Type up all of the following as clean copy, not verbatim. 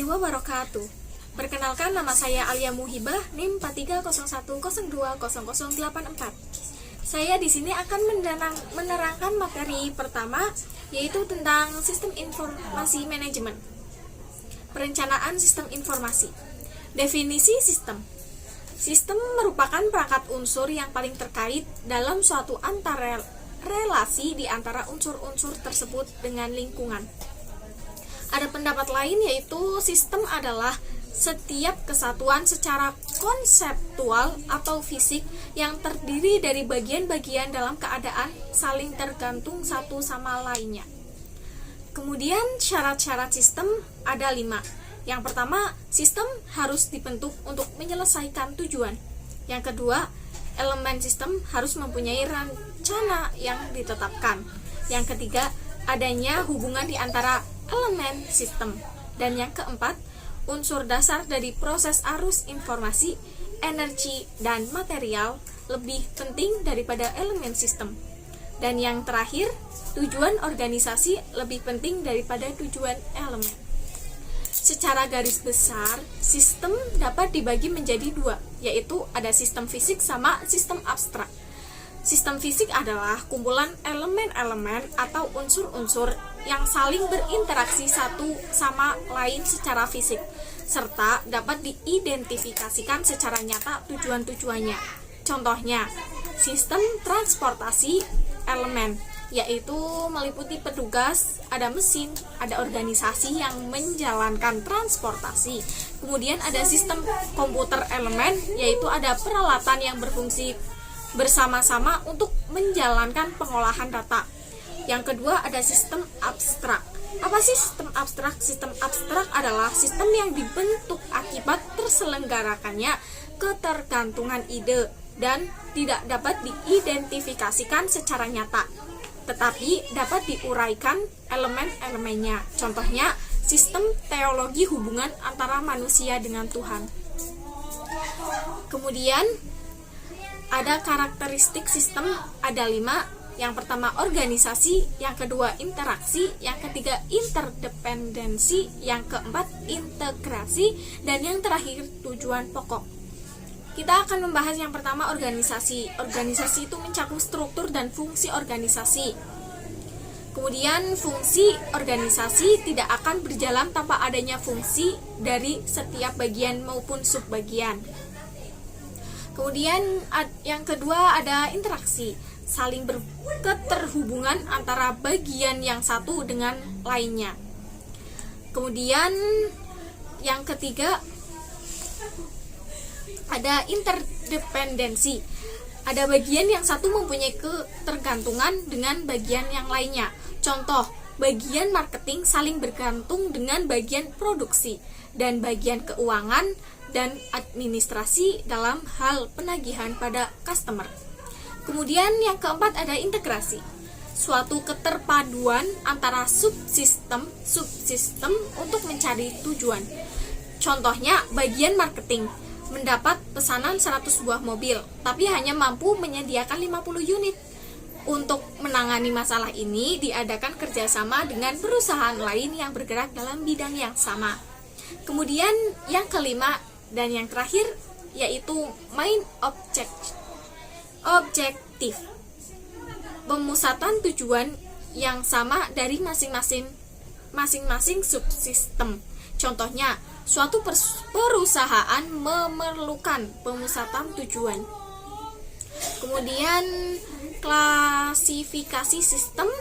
warahmatullahi wabarakatuh. Perkenalkan, nama saya Alia Muhibah, NIM 4301020084. Saya di sini akan menerangkan materi pertama, yaitu tentang sistem informasi manajemen. Perencanaan sistem informasi. Definisi sistem. Sistem merupakan perangkat unsur yang paling terkait dalam suatu relasi di antara unsur-unsur tersebut dengan lingkungan. Ada pendapat lain, yaitu sistem adalah setiap kesatuan secara konseptual atau fisik yang terdiri dari bagian-bagian dalam keadaan saling tergantung satu sama lainnya. Kemudian syarat-syarat sistem ada 5. Yang pertama, sistem harus dibentuk untuk menyelesaikan tujuan. Yang kedua, elemen sistem harus mempunyai rencana yang ditetapkan. Yang ketiga, adanya hubungan di antara elemen sistem. Dan yang keempat, unsur dasar dari proses arus informasi, energi, dan material lebih penting daripada elemen sistem. Dan yang terakhir, tujuan organisasi lebih penting daripada tujuan elemen. Secara garis besar, sistem dapat dibagi menjadi 2, yaitu ada sistem fisik sama sistem abstrak. Sistem fisik adalah kumpulan elemen-elemen atau unsur-unsur yang saling berinteraksi satu sama lain secara fisik, serta dapat diidentifikasikan secara nyata tujuan-tujuannya. Contohnya, sistem transportasi elemen, yaitu meliputi petugas, ada mesin, ada organisasi yang menjalankan transportasi. Kemudian ada sistem komputer elemen, yaitu ada peralatan yang berfungsi bersama-sama untuk menjalankan pengolahan data. Yang kedua ada sistem abstrak. Apa sih sistem abstrak? Sistem abstrak adalah sistem yang dibentuk akibat terselenggarakannya ketergantungan ide dan tidak dapat diidentifikasikan secara nyata, tetapi dapat diuraikan elemen-elemennya. Contohnya, sistem teologi hubungan antara manusia dengan Tuhan. Kemudian ada karakteristik sistem, ada 5. Yang pertama organisasi, yang kedua interaksi, yang ketiga interdependensi, yang keempat integrasi, dan yang terakhir tujuan pokok. Kita akan membahas yang pertama organisasi. Organisasi itu mencakup struktur dan fungsi organisasi. Kemudian fungsi organisasi tidak akan berjalan tanpa adanya fungsi dari setiap bagian maupun subbagian. Kemudian yang kedua ada interaksi, saling berketerhubungan antara bagian yang satu dengan lainnya. Kemudian yang ketiga ada interdependensi, ada bagian yang satu mempunyai ketergantungan dengan bagian yang lainnya. Contoh, bagian marketing saling bergantung dengan bagian produksi, dan bagian keuangan dan administrasi dalam hal penagihan pada customer. Kemudian yang keempat ada integrasi, suatu keterpaduan antara subsistem untuk mencari tujuan. Contohnya, bagian marketing mendapat pesanan 100 buah mobil, tapi hanya mampu menyediakan 50 unit. Untuk menangani masalah ini, diadakan kerjasama dengan perusahaan lain yang bergerak dalam bidang yang sama. Kemudian yang kelima dan yang terakhir yaitu main objektif, pemusatan tujuan yang sama dari masing-masing subsistem. Contohnya, suatu perusahaan memerlukan pemusatan tujuan. Kemudian klasifikasi sistem.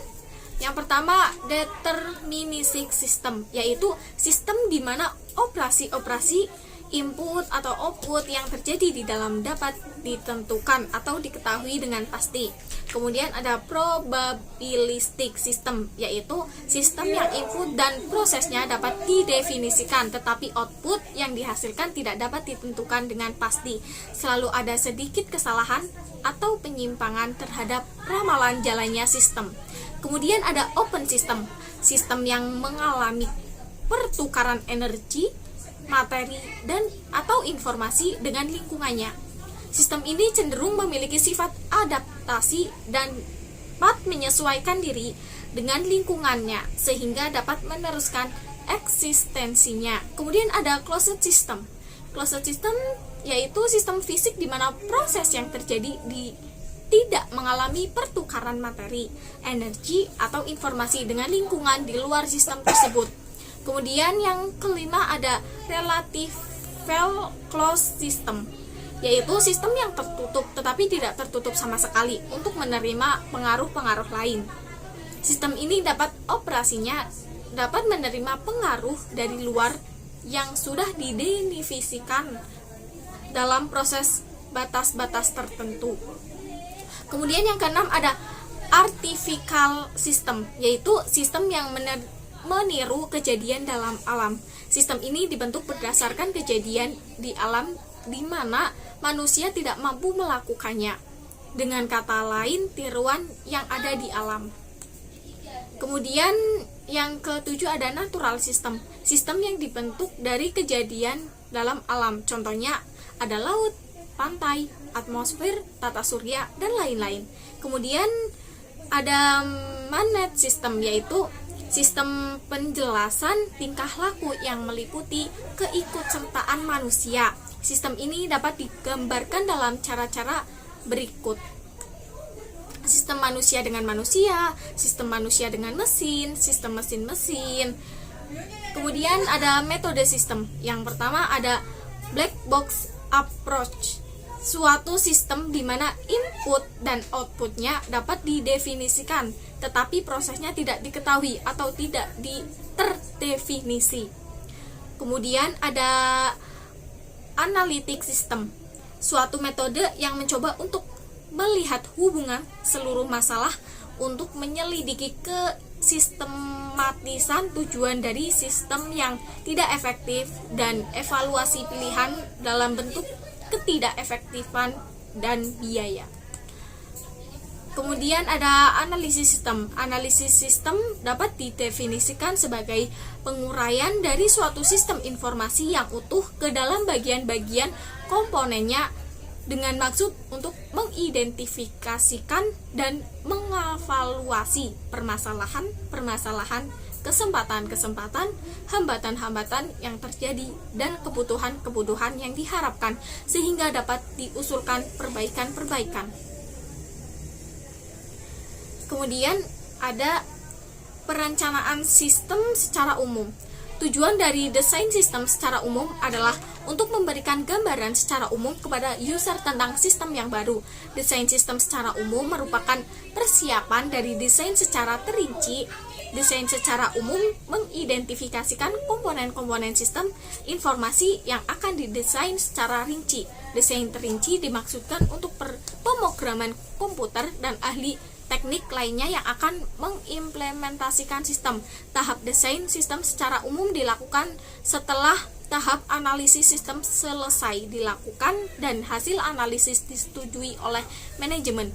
Yang pertama, deterministic system, yaitu sistem di mana operasi-operasi input atau output yang terjadi di dalam dapat ditentukan atau diketahui dengan pasti. Kemudian ada probabilistic system, yaitu sistem yang input dan prosesnya dapat didefinisikan, tetapi output yang dihasilkan tidak dapat ditentukan dengan pasti. Selalu ada sedikit kesalahan atau penyimpangan terhadap ramalan jalannya sistem. Kemudian ada open system, sistem yang mengalami pertukaran energi, materi, dan atau informasi dengan lingkungannya. Sistem ini cenderung memiliki sifat adaptasi dan dapat menyesuaikan diri dengan lingkungannya sehingga dapat meneruskan eksistensinya. Kemudian ada closed system. Closed system yaitu sistem fisik di mana proses yang terjadi tidak mengalami pertukaran materi, energi, atau informasi dengan lingkungan di luar sistem tersebut. Kemudian yang kelima ada relative closed system, yaitu sistem yang tertutup tetapi tidak tertutup sama sekali untuk menerima pengaruh-pengaruh lain. Sistem ini dapat menerima pengaruh dari luar yang sudah didefinisikan dalam proses batas-batas tertentu. Kemudian yang keenam ada artificial system, yaitu sistem yang meniru kejadian dalam alam. Sistem ini dibentuk berdasarkan kejadian di alam di mana manusia tidak mampu melakukannya. Dengan kata lain, tiruan yang ada di alam. Kemudian yang ketujuh ada natural system, sistem yang dibentuk dari kejadian dalam alam. Contohnya ada laut, pantai, atmosfer, tata surya, dan lain-lain. Kemudian ada man-made system, yaitu sistem penjelasan tingkah laku yang meliputi keikutsertaan manusia. Sistem ini dapat digambarkan dalam cara-cara berikut: sistem manusia dengan manusia, sistem manusia dengan mesin, sistem mesin-mesin. Kemudian ada metode sistem. Yang pertama ada black box approach, suatu sistem di mana input dan outputnya dapat didefinisikan, tetapi prosesnya tidak diketahui atau tidak terdefinisi. Kemudian ada analytic system, suatu metode yang mencoba untuk melihat hubungan seluruh masalah untuk menyelidiki kesistematisan tujuan dari sistem yang tidak efektif dan evaluasi pilihan dalam bentuk ketidakefektifan dan biaya. Kemudian ada analisis sistem. Analisis sistem dapat didefinisikan sebagai penguraian dari suatu sistem informasi yang utuh ke dalam bagian-bagian komponennya dengan maksud untuk mengidentifikasikan dan mengevaluasi permasalahan, kesempatan-kesempatan, hambatan-hambatan yang terjadi, dan kebutuhan-kebutuhan yang diharapkan, sehingga dapat diusulkan perbaikan-perbaikan. Kemudian ada perencanaan sistem secara umum. Tujuan dari desain sistem secara umum adalah untuk memberikan gambaran secara umum kepada user tentang sistem yang baru. Desain sistem secara umum merupakan persiapan dari desain secara terinci. Desain secara umum mengidentifikasikan komponen-komponen sistem informasi yang akan didesain secara rinci. Desain terinci dimaksudkan untuk pemrograman komputer dan ahli teknik lainnya yang akan mengimplementasikan sistem. Tahap desain sistem secara umum dilakukan setelah tahap analisis sistem selesai dilakukan dan hasil analisis disetujui oleh manajemen.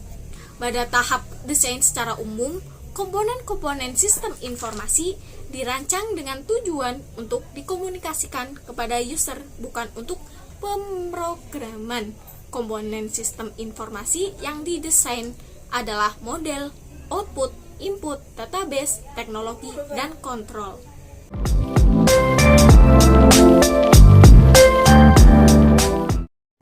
Pada tahap desain secara umum, komponen-komponen sistem informasi dirancang dengan tujuan untuk dikomunikasikan kepada user, bukan untuk pemrograman. Komponen sistem informasi yang didesain adalah model, output, input, database, teknologi, dan kontrol.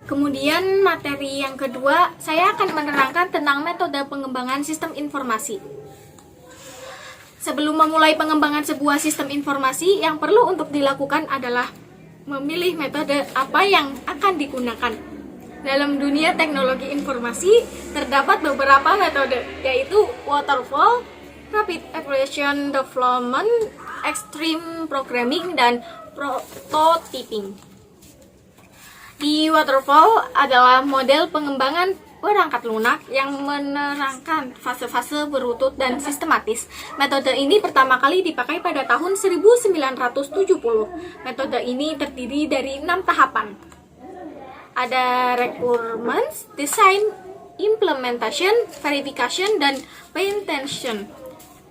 Kemudian materi yang kedua, saya akan menerangkan tentang metode pengembangan sistem informasi. Sebelum memulai pengembangan sebuah sistem informasi, yang perlu untuk dilakukan adalah memilih metode apa yang akan digunakan. Dalam dunia teknologi informasi, terdapat beberapa metode, yaitu waterfall, rapid application development, extreme programming, dan prototyping. Di waterfall adalah model pengembangan perangkat lunak yang menerangkan fase-fase berurut dan sistematis. Metode ini pertama kali dipakai pada tahun 1970. Metode ini terdiri dari 6 tahapan. Ada requirements, design, implementation, verification, dan patentation.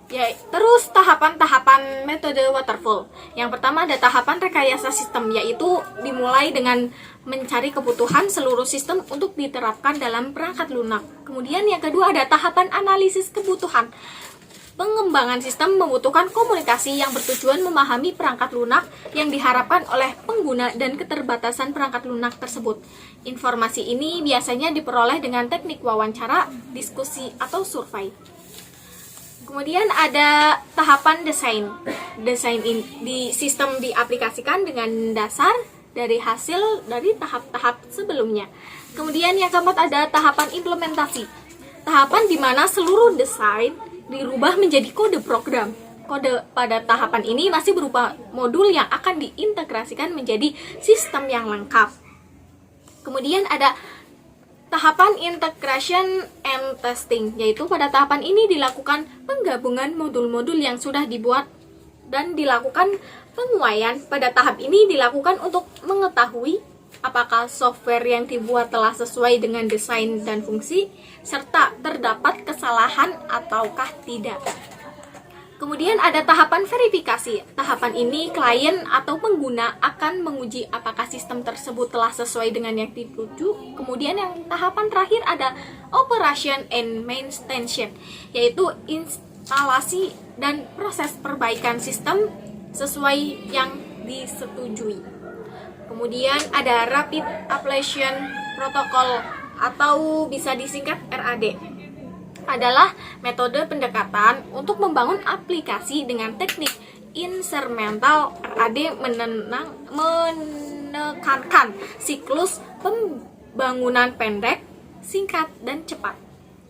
Ya, terus tahapan-tahapan metode waterfall. Yang pertama ada tahapan rekayasa sistem, yaitu dimulai dengan mencari kebutuhan seluruh sistem untuk diterapkan dalam perangkat lunak. Kemudian yang kedua ada tahapan analisis kebutuhan. Pengembangan sistem membutuhkan komunikasi yang bertujuan memahami perangkat lunak yang diharapkan oleh pengguna dan keterbatasan perangkat lunak tersebut. Informasi ini biasanya diperoleh dengan teknik wawancara, diskusi, atau survei. Kemudian ada tahapan desain. Desain di sistem diaplikasikan dengan dasar dari hasil dari tahap-tahap sebelumnya. Kemudian yang keempat ada tahapan implementasi. Tahapan di mana seluruh desain dirubah menjadi kode program. Kode pada tahapan ini masih berupa modul yang akan diintegrasikan menjadi sistem yang lengkap. Kemudian ada tahapan integration and testing, yaitu pada tahapan ini dilakukan penggabungan modul-modul yang sudah dibuat dan dilakukan penguaian. Pada tahap ini dilakukan untuk mengetahui apakah software yang dibuat telah sesuai dengan desain dan fungsi, serta terdapat kesalahan ataukah tidak. Kemudian ada tahapan verifikasi. Tahapan ini klien atau pengguna akan menguji apakah sistem tersebut telah sesuai dengan yang dituju. Kemudian yang tahapan terakhir ada operation and maintenance, yaitu instalasi dan proses perbaikan sistem sesuai yang disetujui. Kemudian ada Rapid Application Protocol atau bisa disingkat RAD. Adalah metode pendekatan untuk membangun aplikasi dengan teknik instrumental. RAD menekankan siklus pembangunan pendek, singkat, dan cepat.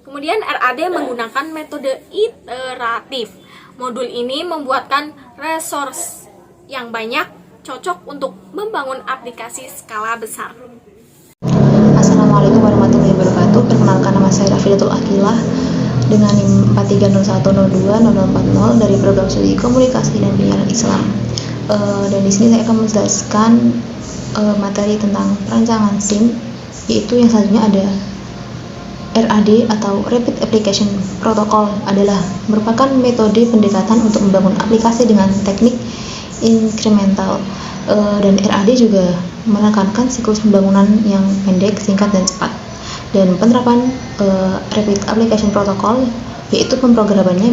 Kemudian RAD menggunakan metode iteratif. Modul ini membuatkan resource yang banyak, cocok untuk membangun aplikasi skala besar. Assalamualaikum warahmatullahi wabarakatuh. Perkenalkan, nama saya Rafidatul Aqilah dengan NIM 4301020040 dari program studi komunikasi dan penyiaran Islam. Dan di sini saya akan menjelaskan materi tentang perancangan SIM, yaitu yang selanjutnya ada RAD atau Rapid Application Protocol adalah merupakan metode pendekatan untuk membangun aplikasi dengan teknik incremental, dan RAD juga menekankan siklus pembangunan yang pendek, singkat, dan cepat. Dan penerapan Rapid Application Protocol yaitu pemrogramannya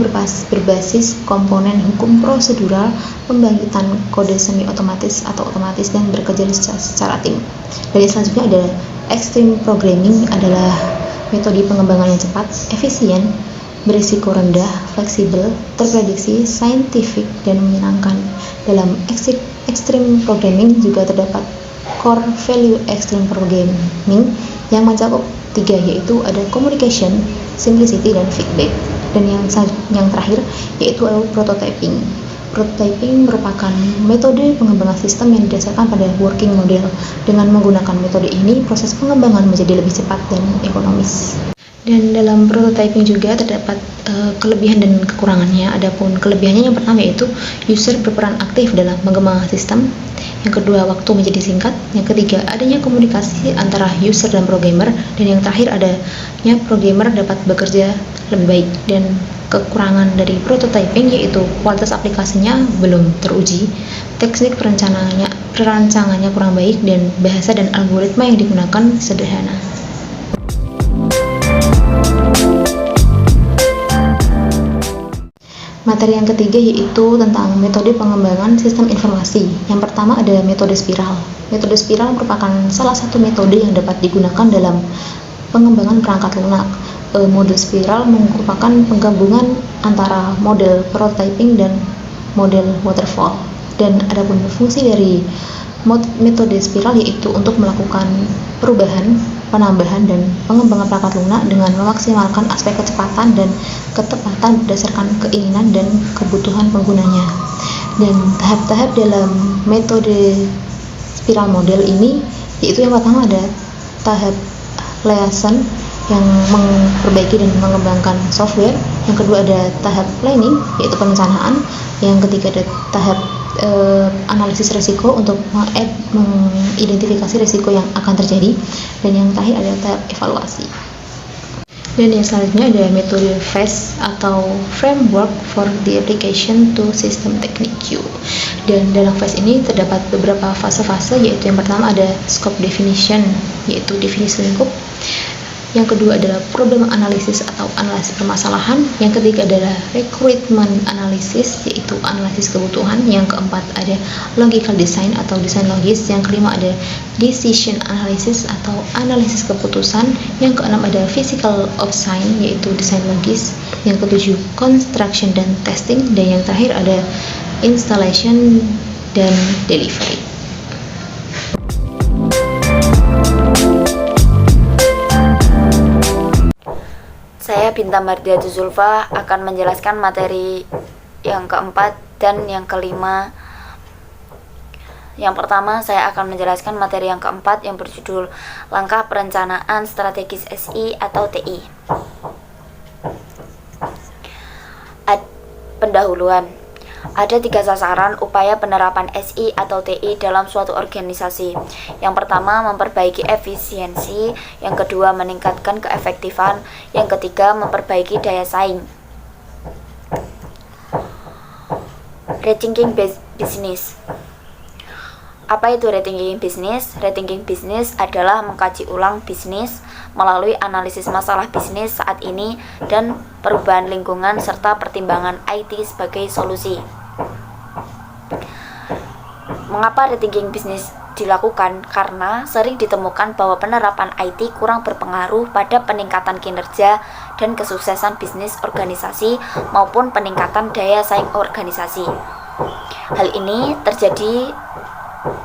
berbasis komponen hukum prosedural, pembangkitan kode semi otomatis atau otomatis, dan bekerja secara tim. Dan selanjutnya ada Extreme Programming adalah metode pengembangan yang cepat, efisien, berisiko rendah, fleksibel, terprediksi, saintifik, dan menyenangkan. Dalam Extreme Programming juga terdapat Core Value Extreme Programming yang mencakup 3, yaitu ada Communication, Simplicity, dan Feedback. Dan yang terakhir yaitu Prototyping. Prototyping merupakan metode pengembangan sistem yang didasarkan pada working model. Dengan menggunakan metode ini, proses pengembangan menjadi lebih cepat dan ekonomis. Dan dalam prototyping juga terdapat kelebihan dan kekurangannya. Adapun kelebihannya yang pertama yaitu user berperan aktif dalam mengembangkan sistem. Yang kedua, waktu menjadi singkat. Yang ketiga, adanya komunikasi antara user dan programmer. Dan yang terakhir, adanya programmer dapat bekerja lebih baik. Dan kekurangan dari prototyping yaitu kualitas aplikasinya belum teruji, teknik perancangannya kurang baik, dan bahasa dan algoritma yang digunakan sederhana. Materi yang ketiga yaitu tentang metode pengembangan sistem informasi. Yang pertama ada metode spiral. Metode spiral merupakan salah satu metode yang dapat digunakan dalam pengembangan perangkat lunak. Mode spiral merupakan penggabungan antara model prototyping dan model waterfall. Dan adapun fungsi dari metode spiral yaitu untuk melakukan perubahan, penambahan, dan pengembangan perangkat lunak dengan memaksimalkan aspek kecepatan dan ketepatan berdasarkan keinginan dan kebutuhan penggunanya. Dan tahap-tahap dalam metode spiral model ini yaitu yang pertama ada tahap liaison yang memperbaiki dan mengembangkan software. Yang kedua ada tahap planning yaitu perencanaan. Yang ketiga ada tahap analisis risiko untuk mengidentifikasi risiko yang akan terjadi. Dan yang terakhir ada tahap evaluasi. Dan yang selanjutnya ada metode phase atau Framework for the Application to System Technique. Dan dalam phase ini terdapat beberapa fase-fase, yaitu yang pertama ada scope definition, yaitu definisi lingkup. Yang kedua adalah problem analisis atau analisis permasalahan. Yang ketiga adalah recruitment analysis, yaitu analisis kebutuhan. Yang keempat ada logical design atau desain logis. Yang kelima ada decision analysis atau analisis keputusan. Yang keenam ada physical of sign, yaitu desain logis. Yang ketujuh construction dan testing. Dan yang terakhir ada installation dan delivery. Saya Binta Mardiatu Zulfa akan menjelaskan materi yang keempat dan yang kelima. Yang pertama, saya akan menjelaskan materi yang keempat yang berjudul Langkah Perencanaan Strategis SI atau TI. Pendahuluan. Ada 3 sasaran upaya penerapan SI atau TI dalam suatu organisasi. Yang pertama, memperbaiki efisiensi. Yang kedua, meningkatkan keefektifan. Yang ketiga, memperbaiki daya saing. Rethinking business. Apa itu rethinking business? Rethinking business adalah mengkaji ulang bisnis melalui analisis masalah bisnis saat ini dan perubahan lingkungan serta pertimbangan IT sebagai solusi. Mengapa rethinking business dilakukan? Karena sering ditemukan bahwa penerapan IT kurang berpengaruh pada peningkatan kinerja dan kesuksesan bisnis organisasi maupun peningkatan daya saing organisasi. Hal ini terjadi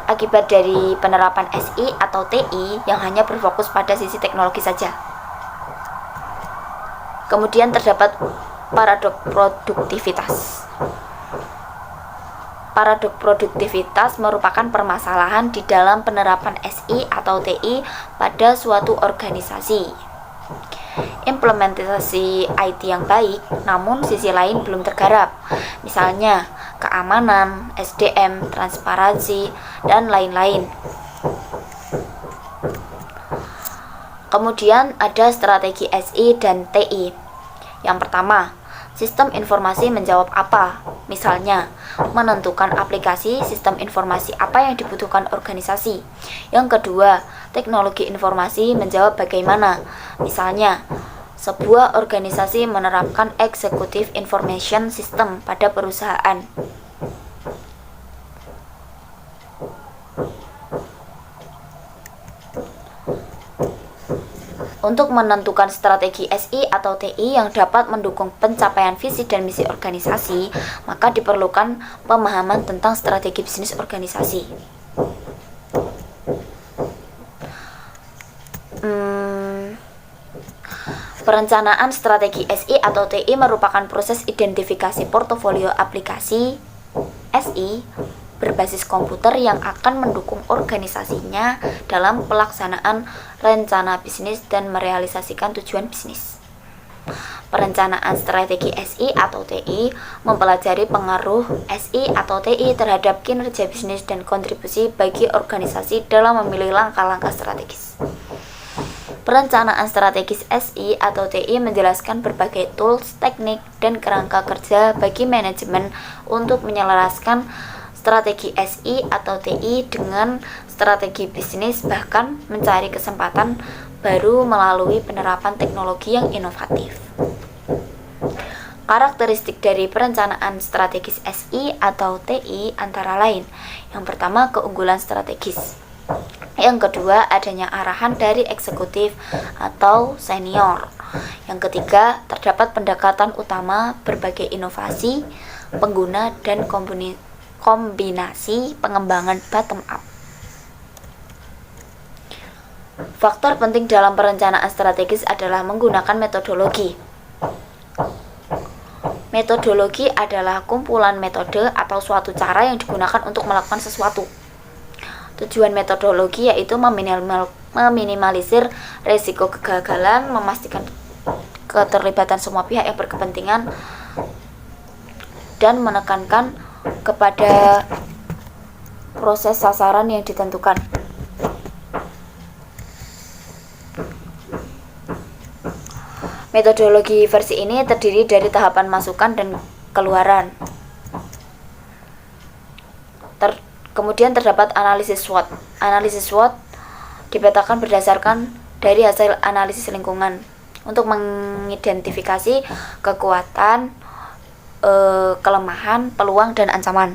akibat dari penerapan SI atau TI yang hanya berfokus pada sisi teknologi saja. Kemudian terdapat paradok produktivitas. Paradok produktivitas merupakan permasalahan di dalam penerapan SI atau TI pada suatu organisasi. Implementasi IT yang baik, namun sisi lain belum tergarap. Misalnya, keamanan, SDM, transparansi, dan lain-lain. Kemudian ada strategi SI dan TI. Yang pertama, sistem informasi menjawab apa? Misalnya, menentukan aplikasi sistem informasi apa yang dibutuhkan organisasi. Yang kedua, teknologi informasi menjawab bagaimana? Misalnya, sebuah organisasi menerapkan Executive Information System pada perusahaan. Untuk menentukan strategi SI atau TI yang dapat mendukung pencapaian visi dan misi organisasi, maka diperlukan pemahaman tentang strategi bisnis organisasi. Perencanaan strategi SI atau TI merupakan proses identifikasi portofolio aplikasi SI berbasis komputer yang akan mendukung organisasinya dalam pelaksanaan rencana bisnis dan merealisasikan tujuan bisnis. Perencanaan strategi SI atau TI mempelajari pengaruh SI atau TI terhadap kinerja bisnis dan kontribusi bagi organisasi dalam memilih langkah-langkah strategis. Perencanaan strategis SI atau TI menjelaskan berbagai tools, teknik, dan kerangka kerja bagi manajemen untuk menyelaraskan strategi SI atau TI dengan strategi bisnis, bahkan mencari kesempatan baru melalui penerapan teknologi yang inovatif. Karakteristik dari perencanaan strategis SI atau TI antara lain. Yang pertama, keunggulan strategis. Yang kedua, adanya arahan dari eksekutif atau senior. Yang ketiga, terdapat pendekatan utama berbagai inovasi, pengguna, dan kombinasi pengembangan bottom up. Faktor penting dalam perencanaan strategis adalah menggunakan metodologi. Metodologi adalah kumpulan metode atau suatu cara yang digunakan untuk melakukan sesuatu. Tujuan metodologi yaitu meminimalisir risiko kegagalan, memastikan keterlibatan semua pihak yang berkepentingan, dan menekankan kepada proses sasaran yang ditentukan. Metodologi versi ini terdiri dari tahapan masukan dan keluaran. Kemudian terdapat analisis SWOT. Analisis SWOT dipetakan berdasarkan dari hasil analisis lingkungan untuk mengidentifikasi kekuatan, kelemahan, peluang, dan ancaman.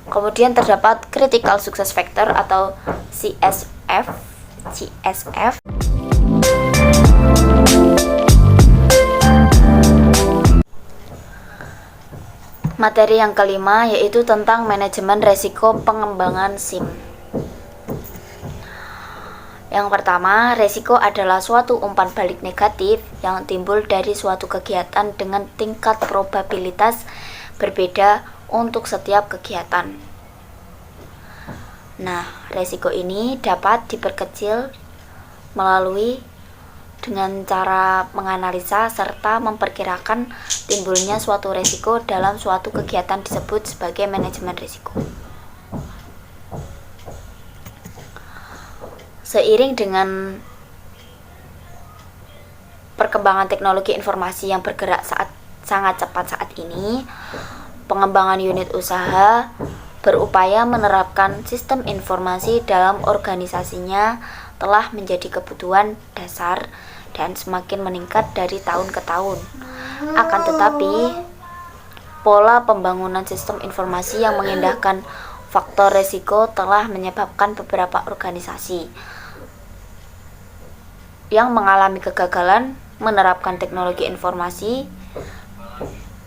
Kemudian terdapat Critical Success Factor atau CSF. Materi yang kelima yaitu tentang manajemen resiko pengembangan SIM. Yang pertama, resiko adalah suatu umpan balik negatif yang timbul dari suatu kegiatan dengan tingkat probabilitas berbeda untuk setiap kegiatan. Nah, resiko ini dapat diperkecil melalui dengan cara menganalisa serta memperkirakan timbulnya suatu resiko dalam suatu kegiatan disebut sebagai manajemen risiko. Seiring dengan perkembangan teknologi informasi yang bergerak sangat cepat saat ini, pengembangan unit usaha berupaya menerapkan sistem informasi dalam organisasinya telah menjadi kebutuhan dasar dan semakin meningkat dari tahun ke tahun. Akan tetapi, pola pembangunan sistem informasi yang mengindahkan faktor resiko telah menyebabkan beberapa organisasi yang mengalami kegagalan menerapkan teknologi informasi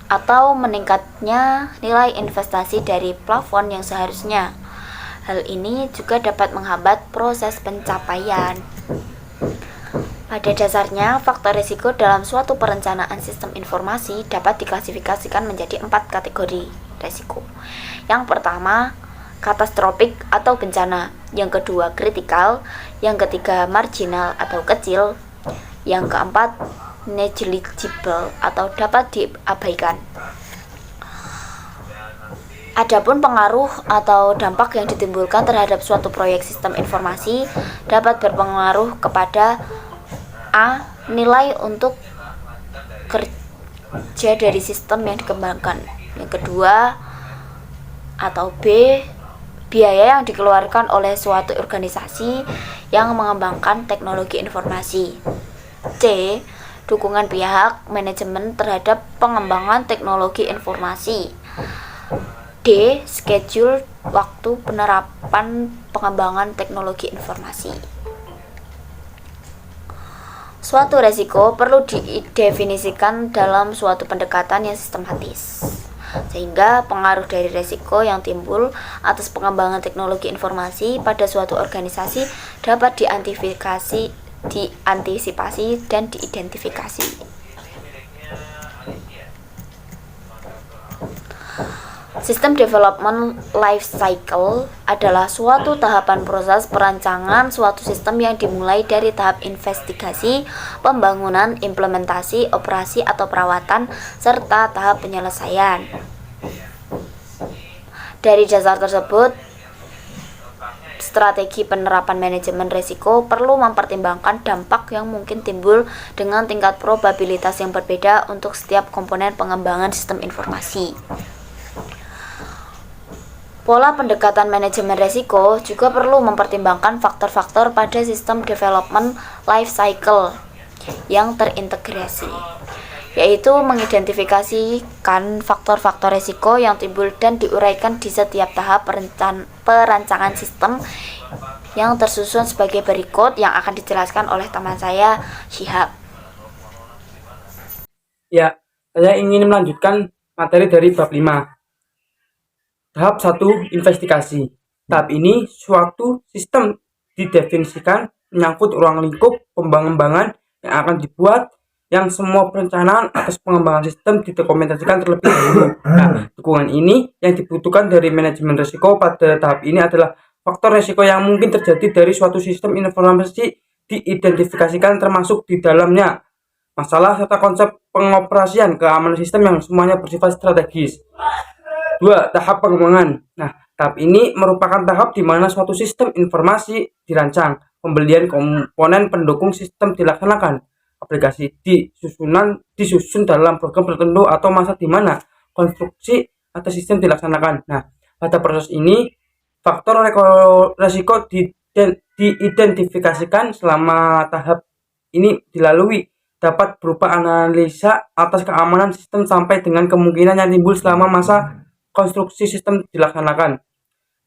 atau meningkatnya nilai investasi dari plafon yang seharusnya. Hal ini juga dapat menghambat proses pencapaian. Pada dasarnya, faktor risiko dalam suatu perencanaan sistem informasi dapat diklasifikasikan menjadi 4 kategori risiko. Yang pertama, katastrofik atau bencana. Yang kedua, kritikal. Yang ketiga, marginal atau kecil. Yang keempat, negligible atau dapat diabaikan. Adapun pengaruh atau dampak yang ditimbulkan terhadap suatu proyek sistem informasi dapat berpengaruh kepada A. Nilai untuk kerja dari sistem yang dikembangkan. Yang kedua, atau B. Biaya yang dikeluarkan oleh suatu organisasi yang mengembangkan teknologi informasi. C. Dukungan pihak manajemen terhadap pengembangan teknologi informasi. D. Schedule waktu penerapan pengembangan teknologi informasi. Suatu resiko perlu didefinisikan dalam suatu pendekatan yang sistematis, sehingga pengaruh dari resiko yang timbul atas pengembangan teknologi informasi pada suatu organisasi dapat diantisipasi dan diidentifikasi. System Development Life Cycle adalah suatu tahapan proses perancangan suatu sistem yang dimulai dari tahap investigasi, pembangunan, implementasi, operasi atau perawatan, serta tahap penyelesaian. Dari dasar tersebut, strategi penerapan manajemen risiko perlu mempertimbangkan dampak yang mungkin timbul dengan tingkat probabilitas yang berbeda untuk setiap komponen pengembangan sistem informasi. Pola pendekatan manajemen risiko juga perlu mempertimbangkan faktor-faktor pada sistem development life cycle yang terintegrasi, yaitu mengidentifikasikan faktor-faktor risiko yang timbul dan diuraikan di setiap tahap perancangan sistem yang tersusun sebagai berikut yang akan dijelaskan oleh teman saya, Syihab. Ya, saya ingin melanjutkan materi dari bab 5. Tahap 1, investigasi. Tahap ini suatu sistem didefinisikan menyangkut ruang lingkup pengembangan yang akan dibuat, yang semua perencanaan atas pengembangan sistem didokumentasikan terlebih dahulu. Nah, dukungan ini yang dibutuhkan dari manajemen risiko pada tahap ini adalah faktor risiko yang mungkin terjadi dari suatu sistem informasi diidentifikasikan termasuk di dalamnya masalah serta konsep pengoperasian keamanan sistem yang semuanya bersifat strategis. 2. Tahap pengembangan. Nah, tahap ini merupakan tahap di mana suatu sistem informasi dirancang, pembelian komponen pendukung sistem dilaksanakan, aplikasi disusun dalam program tertentu atau masa di mana konstruksi atau sistem dilaksanakan. Nah, pada proses ini faktor resiko diidentifikasikan selama tahap ini dilalui dapat berupa analisa atas keamanan sistem sampai dengan kemungkinan yang timbul selama masa konstruksi sistem dilaksanakan.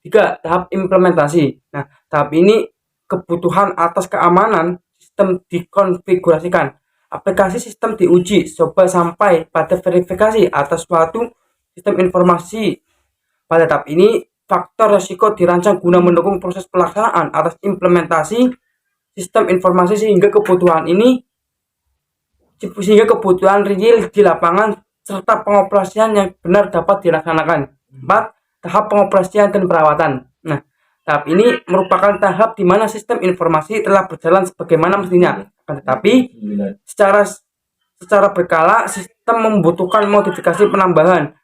3. Tahap implementasi. Nah, tahap ini kebutuhan atas keamanan sistem dikonfigurasikan. Aplikasi sistem diuji coba sampai pada verifikasi atas suatu sistem informasi. Pada tahap ini, faktor risiko dirancang guna mendukung proses pelaksanaan atas implementasi sistem informasi sehingga kebutuhan real di lapangan serta pengoperasian yang benar dapat dilaksanakan. 4. Tahap pengoperasian dan perawatan. Nah, tahap ini merupakan tahap di mana sistem informasi telah berjalan sebagaimana mestinya. Tetapi secara berkala sistem membutuhkan modifikasi penambahan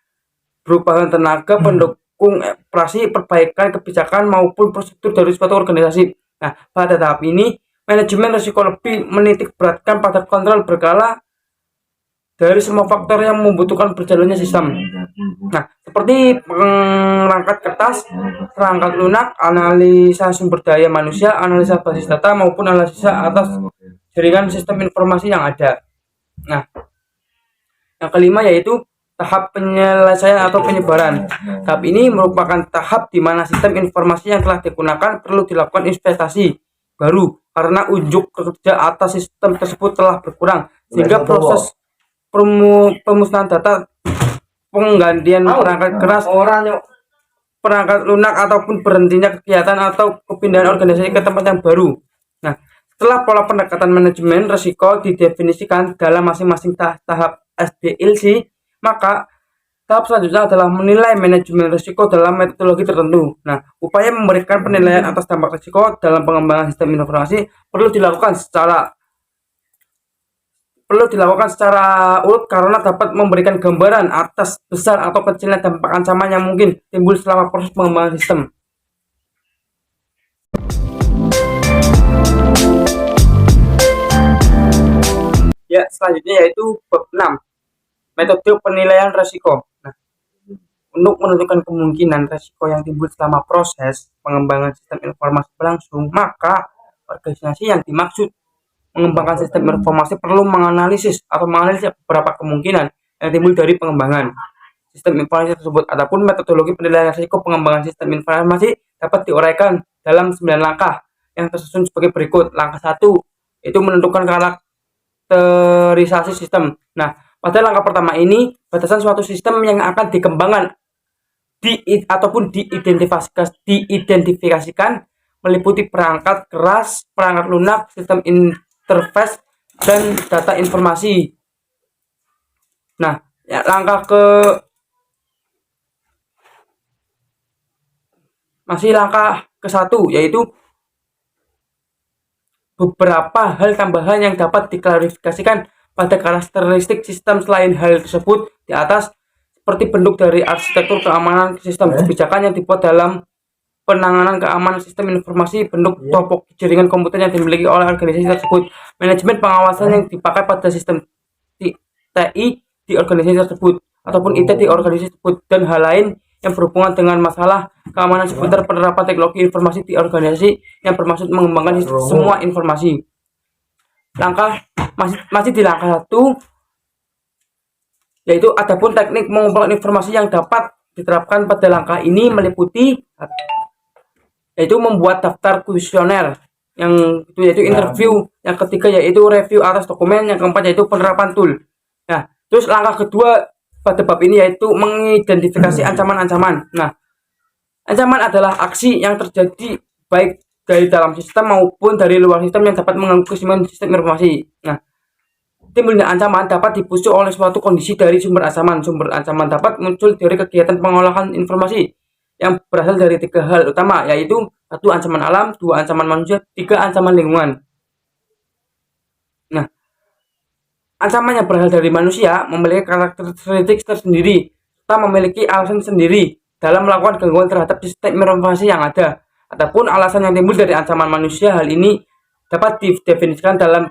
berupa tenaga pendukung operasi, perbaikan kebijakan maupun prosedur dari suatu organisasi. Nah, pada tahap ini manajemen risiko lebih menitik beratkan pada kontrol berkala dari semua faktor yang membutuhkan berjalannya sistem. Nah, seperti perangkat kertas, perangkat lunak, analisa sumber daya manusia, analisa basis data, maupun analisa atas jaringan sistem informasi yang ada. Nah, yang kelima yaitu tahap penyelesaian atau penyebaran. Tahap ini merupakan tahap di mana sistem informasi yang telah digunakan perlu dilakukan investasi baru karena unjuk kerja atas sistem tersebut telah berkurang, sehingga proses pemusnahan data, penggantian perangkat keras, perangkat lunak, ataupun berhentinya kegiatan atau kepindahan organisasi ke tempat yang baru. Nah, setelah pola pendekatan manajemen risiko didefinisikan dalam masing-masing tahap SDLC, maka tahap selanjutnya adalah menilai manajemen risiko dalam metodologi tertentu. Nah, upaya memberikan penilaian atas dampak risiko dalam pengembangan sistem informasi perlu dilakukan secara urut karena dapat memberikan gambaran atas besar atau kecilnya dampak ancaman yang mungkin timbul selama proses pengembangan sistem. Ya, selanjutnya yaitu bab 6. Metode penilaian risiko. Nah, untuk menentukan kemungkinan risiko yang timbul selama proses pengembangan sistem informasi berlangsung, maka organisasi yang dimaksud mengembangkan sistem informasi perlu menganalisis beberapa kemungkinan yang timbul dari pengembangan sistem informasi tersebut. Adapun metodologi penilaian risiko pengembangan sistem informasi dapat diuraikan dalam 9 langkah yang tersusun sebagai berikut. Langkah 1 itu menentukan karakterisasi sistem. Nah, pada langkah pertama ini, batasan suatu sistem yang akan dikembangkan ataupun diidentifikasikan meliputi perangkat keras, perangkat lunak, sistem interface, dan data informasi. Nah, ya, langkah ke-1 yaitu beberapa hal tambahan yang dapat diklarifikasikan pada karakteristik sistem selain hal tersebut di atas, seperti bentuk dari arsitektur keamanan sistem, kebijakan yang dibuat dalam penanganan keamanan sistem informasi, bentuk topoksi jaringan komputer yang dimiliki oleh organisasi tersebut, manajemen pengawasan yang dipakai pada sistem TI di organisasi tersebut ataupun IT di organisasi tersebut, dan hal lain yang berhubungan dengan masalah keamanan seputar penerapan teknologi informasi di organisasi yang bermaksud mengembangkan semua informasi. Masih di langkah 1 yaitu adapun teknik mengumpulkan informasi yang dapat diterapkan pada langkah ini meliputi yaitu membuat daftar kuesioner, yang itu yaitu interview, yang ketiga yaitu review atas dokumen, yang keempat yaitu penerapan tool. Nah, terus langkah kedua pada bab ini yaitu mengidentifikasi ancaman-ancaman. Nah, ancaman adalah aksi yang terjadi baik dari dalam sistem maupun dari luar sistem yang dapat mengganggu keseimbangan sistem informasi. Nah, timbulnya ancaman dapat dipicu oleh suatu kondisi dari sumber ancaman. Sumber ancaman dapat muncul dari kegiatan pengolahan informasi yang berasal dari 3 hal utama, yaitu 1 ancaman alam, 2 ancaman manusia, 3 ancaman lingkungan. Nah, ancaman yang berasal dari manusia memiliki karakteristik tersendiri serta memiliki alasan sendiri dalam melakukan gangguan terhadap sistem informasi yang ada. Adapun alasan yang timbul dari ancaman manusia, hal ini dapat didefinisikan dalam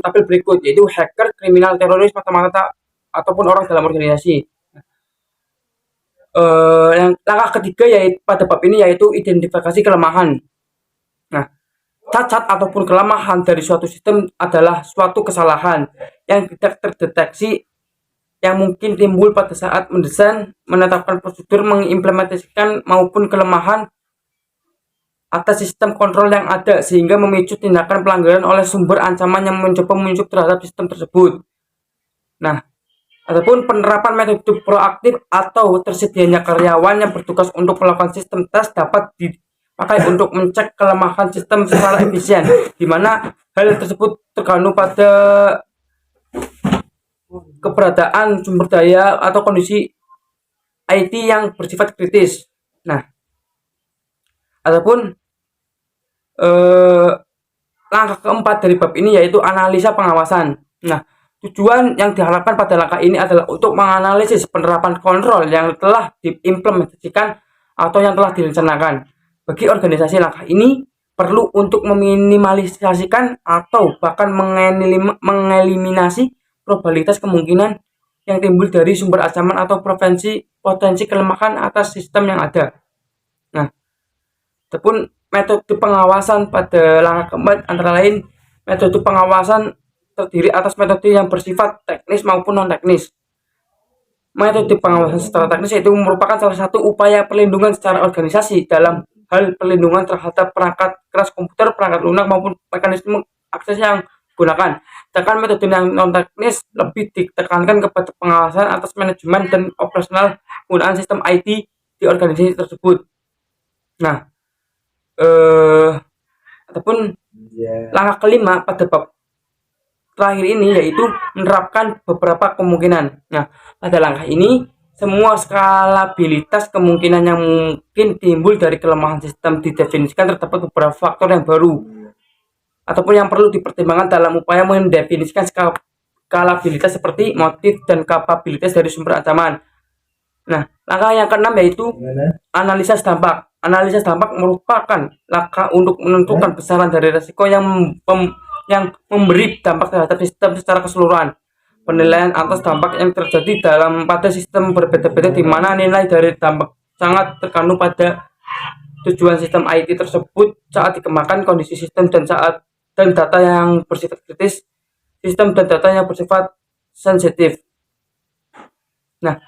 tabel berikut, yaitu hacker, kriminal, teroris, mata-mata, ataupun orang dalam organisasi. yang langkah ketiga yaitu pada bab ini yaitu identifikasi kelemahan. Nah, cacat ataupun kelemahan dari suatu sistem adalah suatu kesalahan yang tidak terdeteksi yang mungkin timbul pada saat mendesain, menetapkan prosedur, mengimplementasikan maupun kelemahan atas sistem kontrol yang ada sehingga memicu tindakan pelanggaran oleh sumber ancaman yang mencoba menyusup terhadap sistem tersebut. Nah, ataupun penerapan metode proaktif atau tersedianya karyawan yang bertugas untuk melakukan sistem tes dapat dipakai untuk mencek kelemahan sistem secara efisien, di mana hal tersebut tergantung pada keberadaan sumber daya atau kondisi IT yang bersifat kritis. Nah, ataupun langkah keempat dari bab ini yaitu analisa pengawasan. Nah, tujuan yang diharapkan pada langkah ini adalah untuk menganalisis penerapan kontrol yang telah diimplementasikan atau yang telah direncanakan. Bagi organisasi, langkah ini perlu untuk meminimalisasikan atau bahkan mengeliminasi probabilitas kemungkinan yang timbul dari sumber ancaman atau potensi kelemahan atas sistem yang ada. Nah, ataupun metode pengawasan pada langkah keempat antara lain metode pengawasan terdiri atas metode yang bersifat teknis maupun non-teknis. Metode pengawasan secara teknis itu merupakan salah satu upaya perlindungan secara organisasi dalam hal perlindungan terhadap perangkat keras komputer, perangkat lunak maupun mekanisme akses yang digunakan. Sedangkan metode yang non-teknis lebih ditekankan kepada pengawasan atas manajemen dan operasional penggunaan sistem IT di organisasi tersebut. Nah, ataupun langkah kelima pada bab terakhir ini yaitu menerapkan beberapa kemungkinan. Nah, pada langkah ini semua skalabilitas kemungkinan yang mungkin timbul dari kelemahan sistem didefinisikan. Terdapat beberapa faktor yang baru ataupun yang perlu dipertimbangkan dalam upaya mendefinisikan skalabilitas seperti motif dan kapabilitas dari sumber ancaman. Nah, langkah yang keenam yaitu analisis dampak. Analisis dampak merupakan langkah untuk menentukan besaran dari risiko yang memberi dampak terhadap sistem secara keseluruhan. Penilaian atas dampak yang terjadi pada sistem berbeda-beda, di mana nilai dari dampak sangat tergantung pada tujuan sistem IT tersebut saat dikembangkan, kondisi sistem dan data yang bersifat kritis, sistem dan data yang bersifat sensitif. Nah,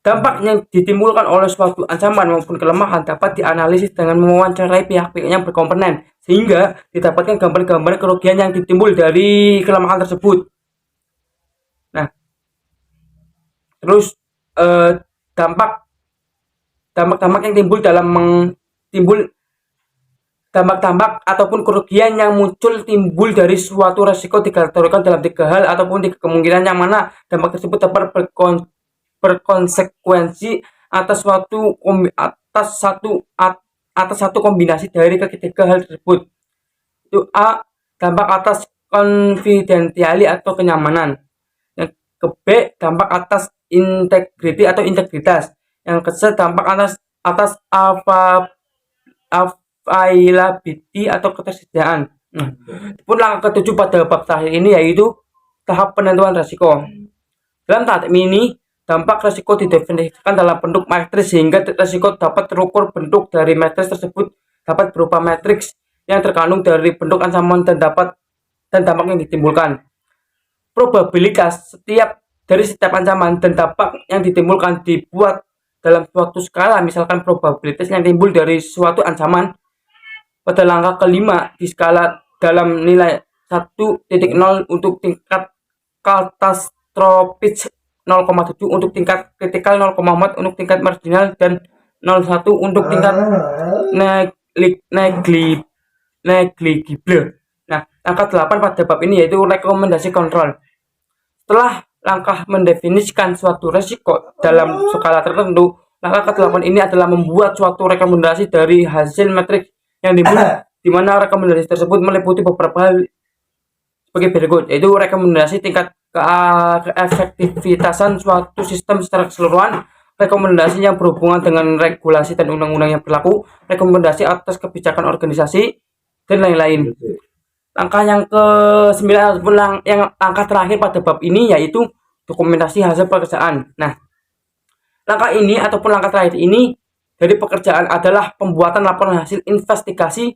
dampak yang ditimbulkan oleh suatu ancaman maupun kelemahan dapat dianalisis dengan mewawancarai pihak-pihak yang berkomponen sehingga didapatkan gambar-gambar kerugian yang ditimbul dari kelemahan tersebut. Nah, terus dampak yang timbul dampak ataupun kerugian yang timbul dari suatu resiko dikategorikan dalam 3 hal ataupun 3 kemungkinan, yang mana dampak tersebut dapat berkonsekuensi atas satu kombinasi dari ketiga hal tersebut. Itu A, dampak atas confidentiality atau kenyamanan. Yang ke B, dampak atas integrity atau integritas. Yang ke C, dampak atas availability atau ketersediaan. Nah, pun langkah ke-7 pada bab terakhir ini yaitu tahap penentuan resiko. Dalam tahap ini dampak resiko didefinisikan dalam bentuk matriks sehingga resiko dapat terukur. Bentuk dari matriks tersebut dapat berupa matriks yang terkandung dari bentuk ancaman dan dampak yang ditimbulkan. Probabilitas dari setiap ancaman dan dampak yang ditimbulkan dibuat dalam suatu skala, misalkan probabilitas yang timbul dari suatu ancaman pada langkah kelima di skala dalam nilai 1.0 untuk tingkat katastrofis, 0,7 untuk tingkat kritikal, 0,4 untuk tingkat marginal, dan 0,1 untuk tingkat negligible. Nah, langkah 8 pada bab ini yaitu rekomendasi kontrol. Setelah langkah mendefinisikan suatu resiko dalam skala tertentu, langkah ke-8 ini adalah membuat suatu rekomendasi dari hasil matriks yang dibuat, di mana rekomendasi tersebut meliputi beberapa hal sebagai berikut, yaitu rekomendasi tingkat keefektivitasan suatu sistem secara keseluruhan, rekomendasi yang berhubungan dengan regulasi dan undang-undang yang berlaku, rekomendasi atas kebijakan organisasi, dan lain-lain. Langkah yang ke-9 ataupun langkah terakhir pada bab ini yaitu dokumentasi hasil pekerjaan. Nah, Langkah ini ataupun langkah terakhir ini dari pekerjaan adalah pembuatan laporan hasil investigasi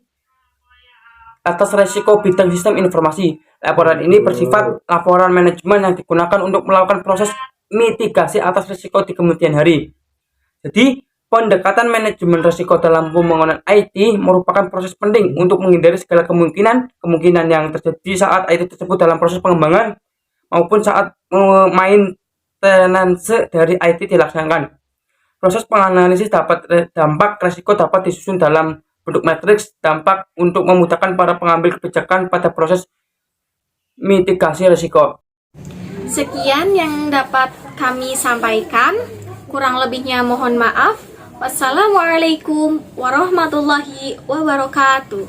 atas resiko bidang sistem informasi. Laporan ini bersifat laporan manajemen yang digunakan untuk melakukan proses mitigasi atas risiko di kemudian hari. Jadi, pendekatan manajemen risiko dalam pembangunan IT merupakan proses penting untuk menghindari segala kemungkinan yang terjadi saat IT tersebut dalam proses pengembangan maupun saat maintenance dari IT dilaksanakan. Proses penganalisis dampak risiko dapat disusun dalam bentuk matriks dampak untuk memudahkan para pengambil kebijakan pada proses mitigasi risiko. Sekian yang dapat kami sampaikan. Kurang lebihnya mohon maaf. Wassalamualaikum warahmatullahi wabarakatuh.